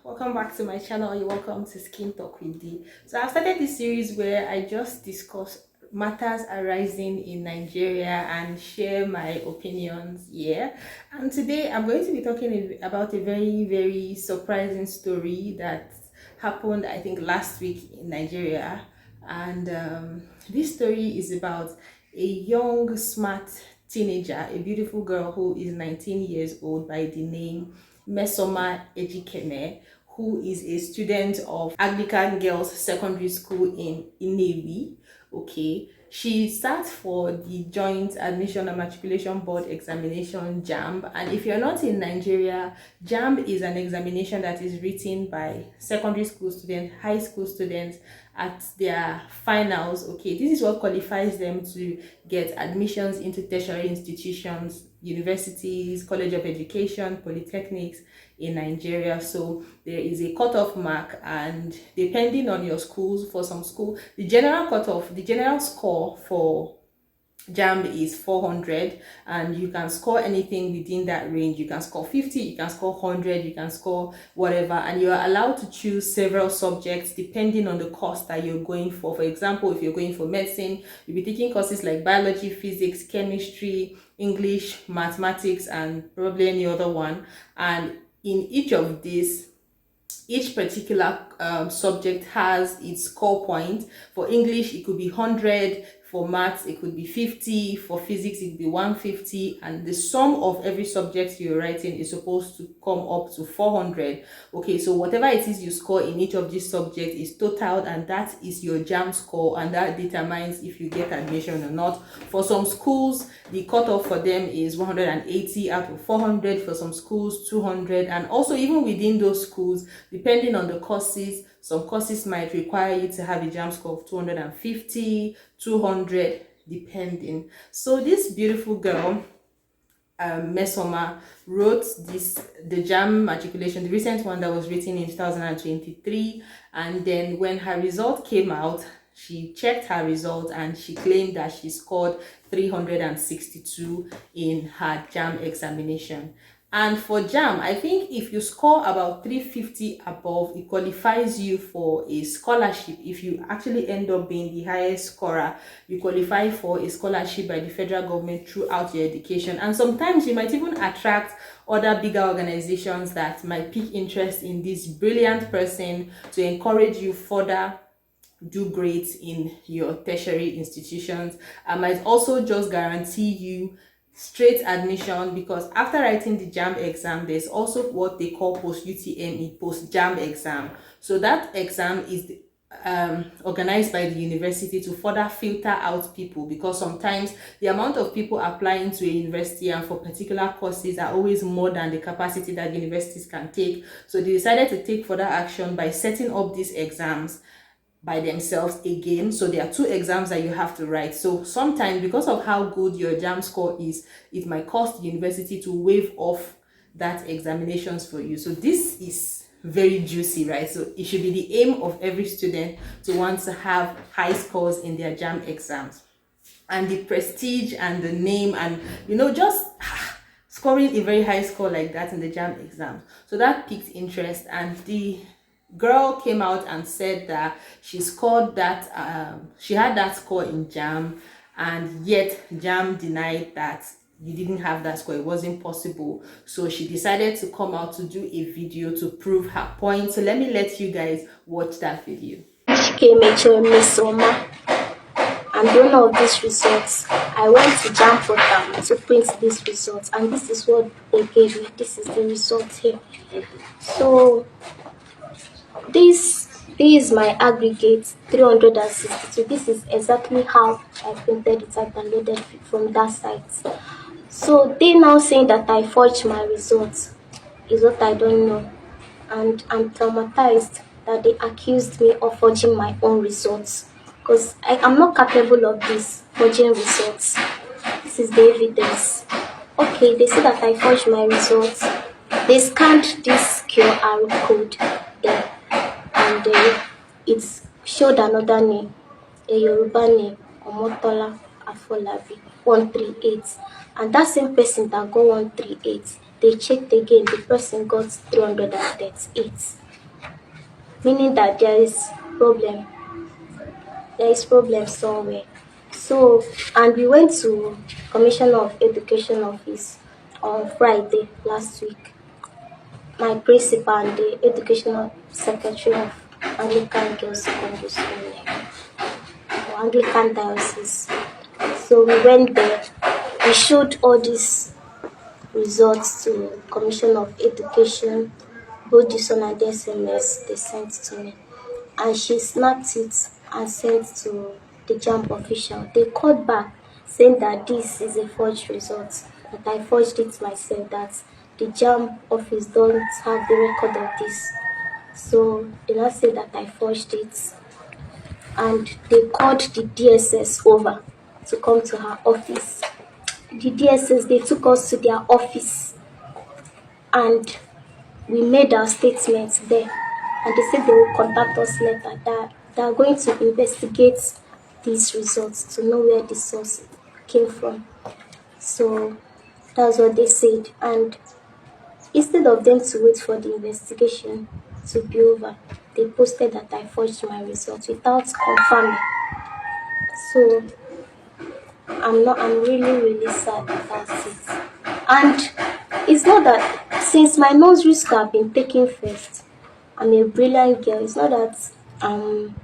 Welcome back to my channel. You're welcome to Skin Talk with D. So I've started this series where I just discuss matters arising in Nigeria and share my opinions here. And today I'm going to be talking about a very surprising story that happened, I think, last week in Nigeria. And this story is about a young, smart teenager, a beautiful girl who is 19 years old by the name Nigerian Ejikeme, who is a student of Anglican Girls Secondary School in Inewi. Okay, she sat for the Joint Admission and Matriculation Board examination, jamb. And if you're not in Nigeria, jamb is an examination that is written by secondary school students, high school students at their finals. Okay, this is what qualifies them to get admissions into tertiary institutions, universities, college of education, polytechnics in Nigeria. So there is a cutoff mark, and depending on your schools, for some school, the general score for jamb is 400, and you can score anything within that range. You can score 50, you can score 100, you can score whatever, and you are allowed to choose several subjects depending on the course that you're going for. For example, if you're going for medicine, you'll be taking courses like biology, physics, chemistry, English, mathematics, and probably any other one. And in each of these, each particular subject has its score point. For English, it could be 100. For maths, it could be 50. For physics, it could be 150. And the sum of every subject you're writing is supposed to come up to 400. Okay, so whatever it is you score in each of these subjects is totaled, and that is your jamb score, and that determines if you get admission or not. For some schools, the cutoff for them is 180 out of 400. For some schools, 200. And also, even within those schools, depending on the courses, some courses might require you to have a jamb score of 250, 200, depending. So this beautiful girl, Mesoma, wrote the jamb matriculation, the recent one that was written in 2023. And then when her result came out, she checked her result and she claimed that she scored 362 in her jamb examination. And for jamb, I think if you score about 350 above, it qualifies you for a scholarship. If you actually end up being the highest scorer, you qualify for a scholarship by the federal government throughout your education. And sometimes you might even attract other bigger organizations that might pick interest in this brilliant person to encourage you further do great in your tertiary institutions. I might also just guarantee you straight admission, because after writing the jamb exam, there's also what they call post-UTME, post-jamb exam. So that exam is organized by the university to further filter out people, because sometimes the amount of people applying to a university and for particular courses are always more than the capacity that universities can take. So they decided to take further action by setting up these exams by themselves again. So there are two exams that you have to write. So sometimes, because of how good your jamb score is, it might cost the university to waive off that examinations for you. So this is very juicy, right? So it should be the aim of every student to want to have high scores in their jamb exams. And the prestige and the name, and just scoring a very high score like that in the jamb exam. So that piqued interest, and the girl came out and said that she scored that she had that score in jamb, and yet jamb denied that you didn't have that score, it wasn't possible. So she decided to come out to do a video to prove her point. So let me let you guys watch that video. And one of these results, I went to jamb portal to print these results, and this is what they gave me. This is the result here. So this is my aggregate 362. This is exactly how I printed it out and loaded it from that site. So they now saying that I forged my results is what I don't know, and I'm traumatized that they accused me of forging my own results, because I am not capable of this forging results. This is the evidence. Okay, they say that I forged my results. They scanned this QR code there, and it showed another name, a Yoruba name, Omotola Afolabi, 138. And that same person that got 138, they checked again, the person got 338. meaning that there is problem somewhere. So, and we went to Commissioner of Education office on Friday last week. My principal and the educational secretary of Anglican Girls Secondary School, or Anglican Diocese. So we went there. We showed all these results to Commission of Education, both this one and the SMS they sent to me. And she snapped it and sent to the JAMB official. They called back saying that this is a forged result, that I forged it myself, that the JAMB office don't have the record of this. So they now say that I forged it, and they called the DSS over to come to her office. The DSS, they took us to their office and we made our statements there, and they said they will contact us later, that they are going to investigate these results to know where the source came from. So that's what they said. And instead of them to wait for the investigation to be over, they posted that I forged my results without confirming. So I'm really sad about it. And it's not that since my nursery school I've been taking first, I'm a brilliant girl. It's not that I'm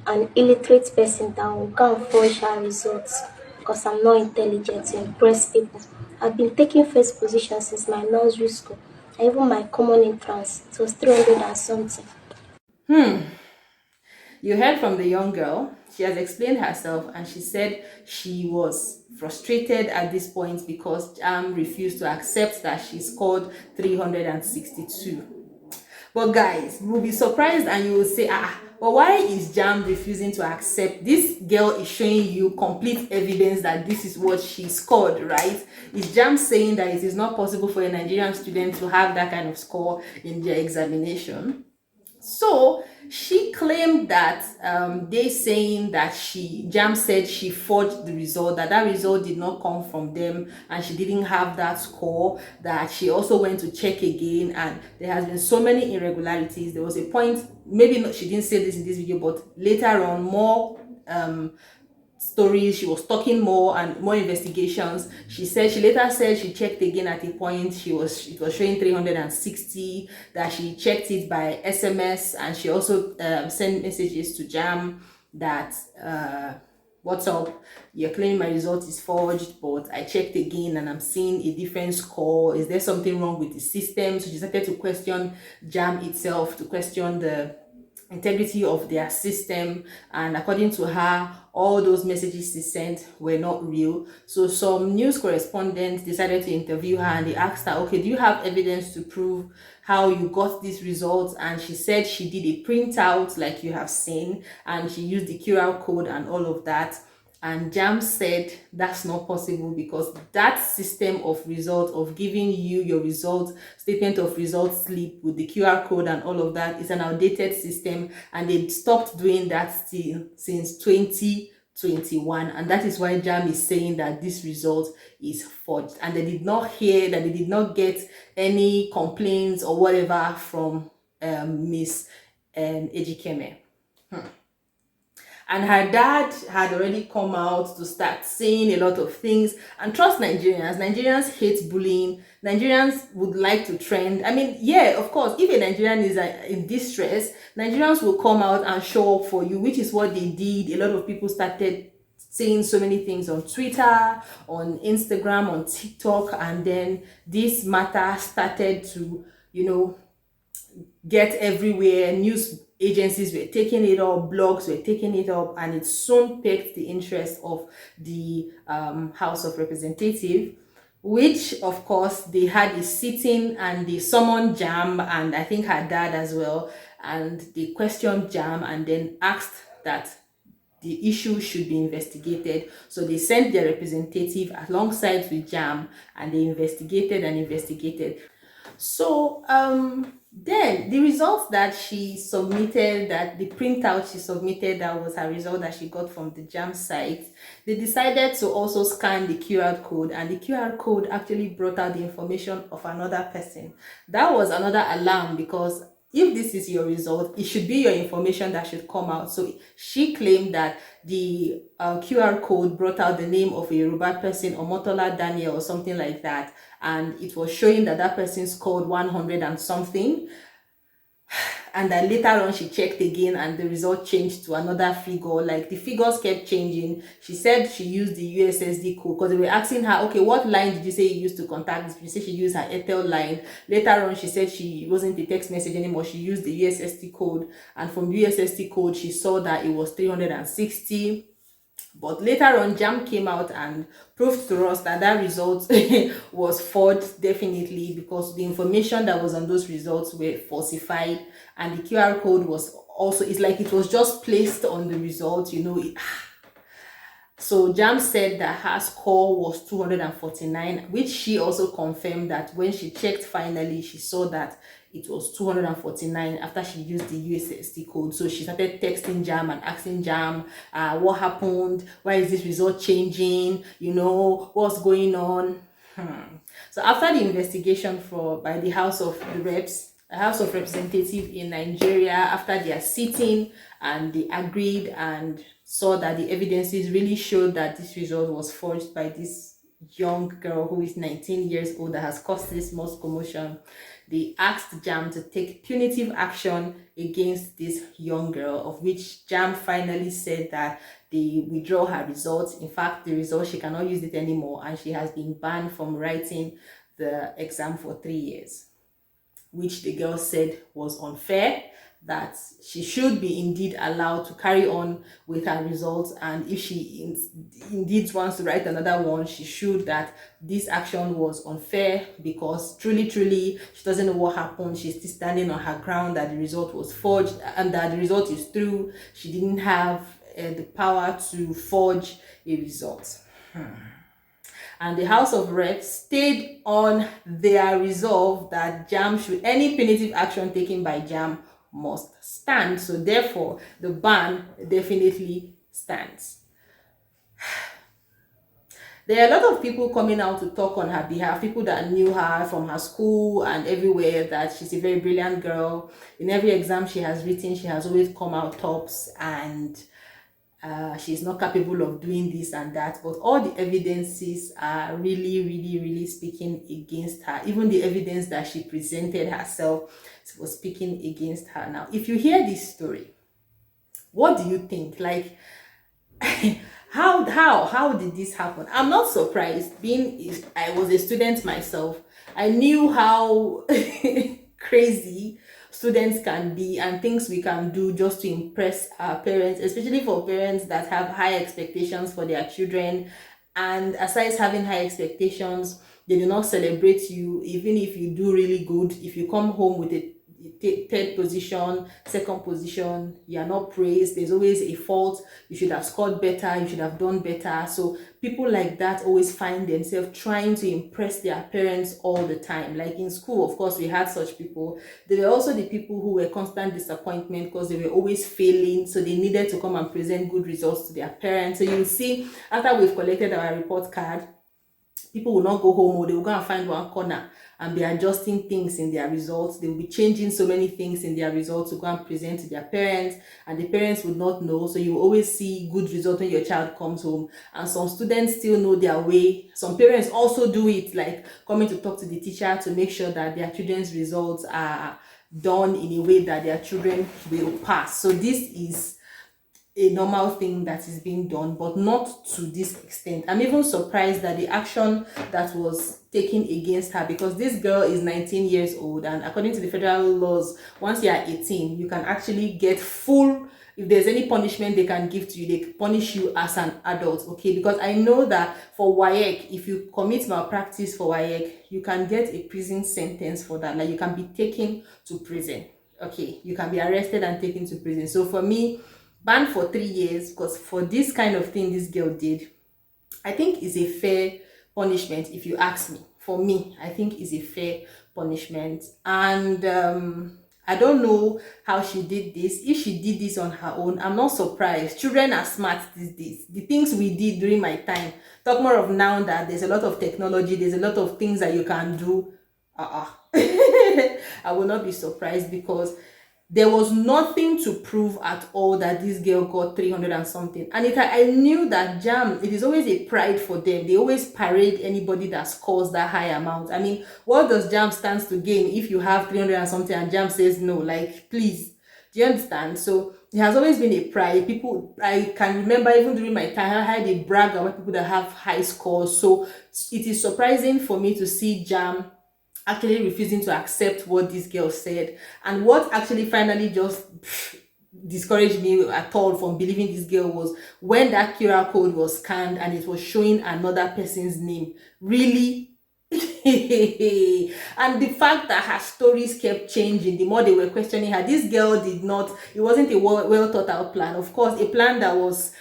an illiterate person that will go and forge her results because I'm not intelligent to impress people. I've been taking first position since my nursery school. And even my common entrance, it was 300 and something. You heard from the young girl. She has explained herself and she said she was frustrated at this point because Jam refused to accept that she scored 362. But guys, you will be surprised and you will say, but why is Jam refusing to accept? This girl is showing you complete evidence that this is what she scored, right? Is Jam saying that it is not possible for a Nigerian student to have that kind of score in their examination? So she claimed that they saying that Jam said she forged the result, that result did not come from them and she didn't have that score, that she also went to check again and there has been so many irregularities. There was a point, maybe not, she didn't say this in this video, but later on more stories, she was talking more and more investigations. She later said she checked again at a point, it was showing 360, that she checked it by SMS, and she also sent messages to Jam that what's up, you're claiming my result is forged, but I checked again and I'm seeing a different score. Is there something wrong with the system? So she started to question Jam itself, to question the integrity of their system, and according to her, all those messages she sent were not real. So some news correspondents decided to interview her and they asked her, okay, do you have evidence to prove how you got these results? And she said she did a printout like you have seen, and she used the QR code and all of that. And Jam said that's not possible because that system of result, of giving you your result, statement of result slip with the QR code and all of that, is an outdated system, and they stopped doing that still since 2021. And that is why Jam is saying that this result is forged, and they did not get any complaints or whatever from Miss Ejikeme. And her dad had already come out to start saying a lot of things. And trust Nigerians hate bullying. Nigerians would like to trend. I mean, yeah, of course, if a Nigerian is in distress, Nigerians will come out and show up for you, which is what they did. A lot of people started saying so many things on Twitter, on Instagram, on TikTok, and then this matter started to, get everywhere. News agencies were taking it up, blogs were taking it up, and it soon piqued the interest of the House of Representatives, which of course they had a sitting and they summoned Jam and I think her dad as well, and they questioned Jam and then asked that the issue should be investigated. So they sent their representative alongside with Jam and they investigated. So then the results that she submitted, that the printout she submitted, that was her result that she got from the JAM site, they decided to also scan the QR code, and the QR code actually brought out the information of another person. That was another alarm because if this is your result, it should be your information that should come out. So she claimed that the QR code brought out the name of a Yoruba person, Omotola Daniel or something like that, and it was showing that that person scored 100 and something. And then later on she checked again and the result changed to another figure. Like the figures kept changing. She said she used the USSD code because they were asking her, okay, what line did you say you used to contact? She said she used her Airtel line. Later on she said she wasn't the text message anymore, she used the USSD code, and from USSD code she saw that it was 360. But later on, JAMB came out and proved to us that that result was forged, definitely, because the information that was on those results were falsified, and the QR code was also, it's like it was just placed on the result, you know. So JAMB said that her score was 249, which she also confirmed that when she checked finally, she saw that it was 249 after she used the USSD code. So she started texting JAMB and asking JAMB, what happened? Why is this result changing? You know, what's going on? So after the investigation by the House of Representatives in Nigeria, after their sitting, and they agreed and saw that the evidences really showed that this result was forged by this young girl who is 19 years old that has caused this most commotion, they asked JAMB to take punitive action against this young girl, of which JAMB finally said that they withdraw her results. In fact, the result, she cannot use it anymore, and she has been banned from writing the exam for 3 years, which the girl said was unfair, that she should be indeed allowed to carry on with her results, and if she indeed wants to write another one, she should. That this action was unfair because truly she doesn't know what happened. She's still standing on her ground that the result was forged and that the result is true. She didn't have the power to forge a result. And the House of Reps stayed on their resolve that JAMB should, any punitive action taken by JAMB must stand. So therefore, the ban definitely stands. There are a lot of people coming out to talk on her behalf, people that knew her from her school and everywhere, that she's a very brilliant girl. In every exam she has written, she has always come out tops, and she's not capable of doing this and that. But all the evidences are really speaking against her. Even the evidence that she presented herself was speaking against her. Now, if you hear this story, what do you think? Like, how did this happen? I'm not surprised. I was a student myself, I knew how crazy students can be and things we can do just to impress our parents, especially for parents that have high expectations for their children. And aside having high expectations, they do not celebrate you even if you do really good. If you come home with a third position, second position, you are not praised. There's always a fault. You should have scored better, you should have done better. So people like that always find themselves trying to impress their parents all the time. Like in school, of course, we had such people. There were also the people who were constant disappointment because they were always failing, so they needed to come and present good results to their parents. So you'll see, after we've collected our report card, people will not go home, or they will go and find one corner and be adjusting things in their results. They will be changing so many things in their results to go and present to their parents, and the parents would not know. So you will always see good results when your child comes home. And some students still know their way. Some parents also do it, like coming to talk to the teacher to make sure that their children's results are done in a way that their children will pass. So this is a normal thing that is being done, but not to this extent. I'm even surprised that the action that was taken against her, because this girl is 19 years old, and according to the federal laws, once you are 18, you can actually get full, if there's any punishment they can give to you, they punish you as an adult. Okay, because I know that for WAEC, if you commit malpractice for WAEC, you can get a prison sentence for that. Like, you can be taken to prison. Okay, you can be arrested and taken to prison. So for me, banned for 3 years, because for this kind of thing this girl did, I think is a fair punishment. If you ask me, for me, I think is a fair punishment. And I don't know how she did this. If she did this on her own, I'm not surprised. Children are smart these days. The things we did during my time, talk more of now that there's a lot of technology, there's a lot of things that you can do. I will not be surprised, because there was nothing to prove at all that this girl got 300 and something. And I knew that JAM, it is always a pride for them. They always parade anybody that scores that high amount. I mean, what does JAM stands to gain if you have 300 and something and JAM says no? Like, please, do you understand? So it has always been a pride. People, I can remember even during my time, how they brag about people that have high scores. So it is surprising for me to see JAM actually refusing to accept what this girl said. And what actually finally just discouraged me at all from believing this girl was when that QR code was scanned and it was showing another person's name. Really? And the fact that her stories kept changing, the more they were questioning her. This girl did not, it wasn't a well thought out plan. Of course, a plan that was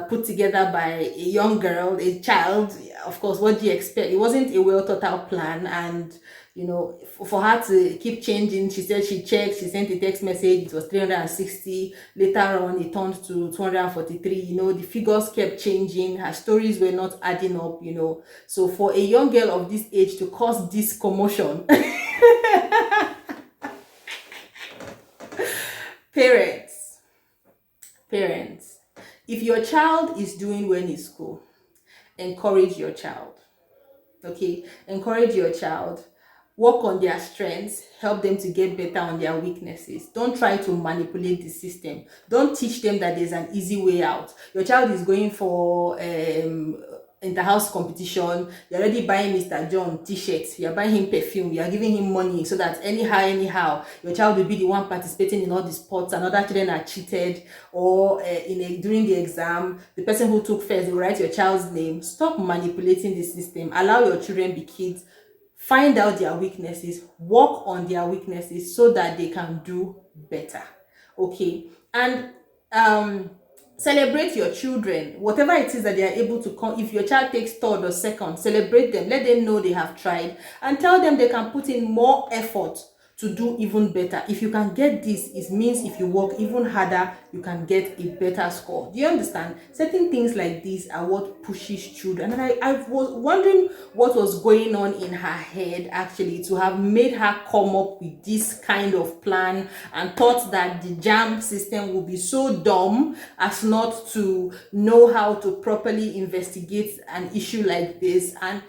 put together by a young girl, a child. Of course, what do you expect? It wasn't a well thought out plan. And you know, for her to keep changing, she said she checked, she sent a text message, it was 360, later on it turned to 243. You know, the figures kept changing, her stories were not adding up, you know. So for a young girl of this age to cause this commotion, parents, if your child is doing well in school, encourage your child. Okay, encourage your child. Work on their strengths, help them to get better on their weaknesses. Don't try to manipulate the system. Don't teach them that there's an easy way out. Your child is going for inter-house competition. You're already buying Mr. John t-shirts. You're buying him perfume. You're giving him money so that anyhow, your child will be the one participating in all the sports and other children are cheated. Or during the exam, the person who took first will write your child's name. Stop manipulating the system. Allow your children be kids. Find out their weaknesses, work on their weaknesses so that they can do better. Okay, and celebrate your children, whatever it is that they are able to come. If your child takes third or second, celebrate them, let them know they have tried, and tell them they can put in more effort to do even better. If you can get this, it means if you work even harder, you can get a better score. Do you understand? Certain things like these are what pushes children. And I was wondering what was going on in her head actually to have made her come up with this kind of plan, and thought that the JAMB system would be so dumb as not to know how to properly investigate an issue like this. And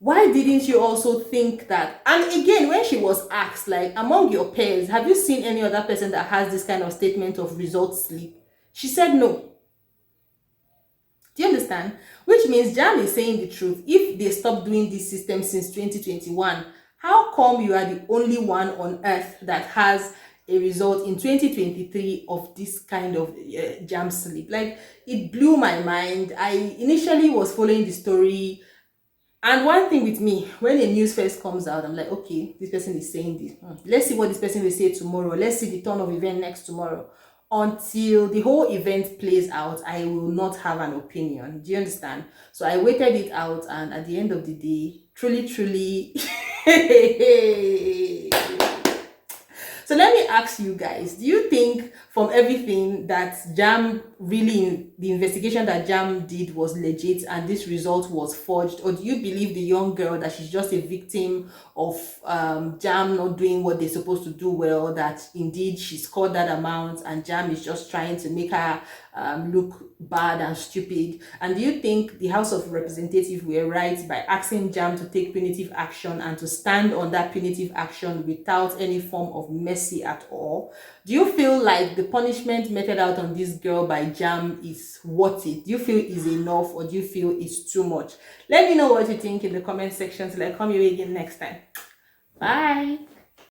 why didn't you also think that? And again, when she was asked, like, among your peers, have you seen any other person that has this kind of statement of result slip? She said no. Do you understand? Which means JAM is saying the truth. If they stopped doing this system since 2021, how come you are the only one on earth that has a result in 2023 of this kind of JAM slip? Like, it blew my mind. I initially was following the story. And one thing with me, when a news first comes out, I'm like, okay, this person is saying this. Let's see what this person will say tomorrow. Let's see the turn of event next tomorrow. Until the whole event plays out, I will not have an opinion. Do you understand? So I waited it out, and at the end of the day, truly, So let me ask you guys, do you think from everything that JAM really, the investigation that JAM did was legit and this result was forged? Or do you believe the young girl that she's just a victim of JAM not doing what they're supposed to do well, that indeed she scored that amount and JAM is just trying to make her look bad and stupid? And do you think the House of Representatives were right by asking JAM to take punitive action and to stand on that punitive action without any form of mercy at all? Do you feel like the punishment meted out on this girl by JAM is worth it? Do you feel is enough, or do you feel it's too much? Let me know what you think in the comment section till I come your way again next time. Bye.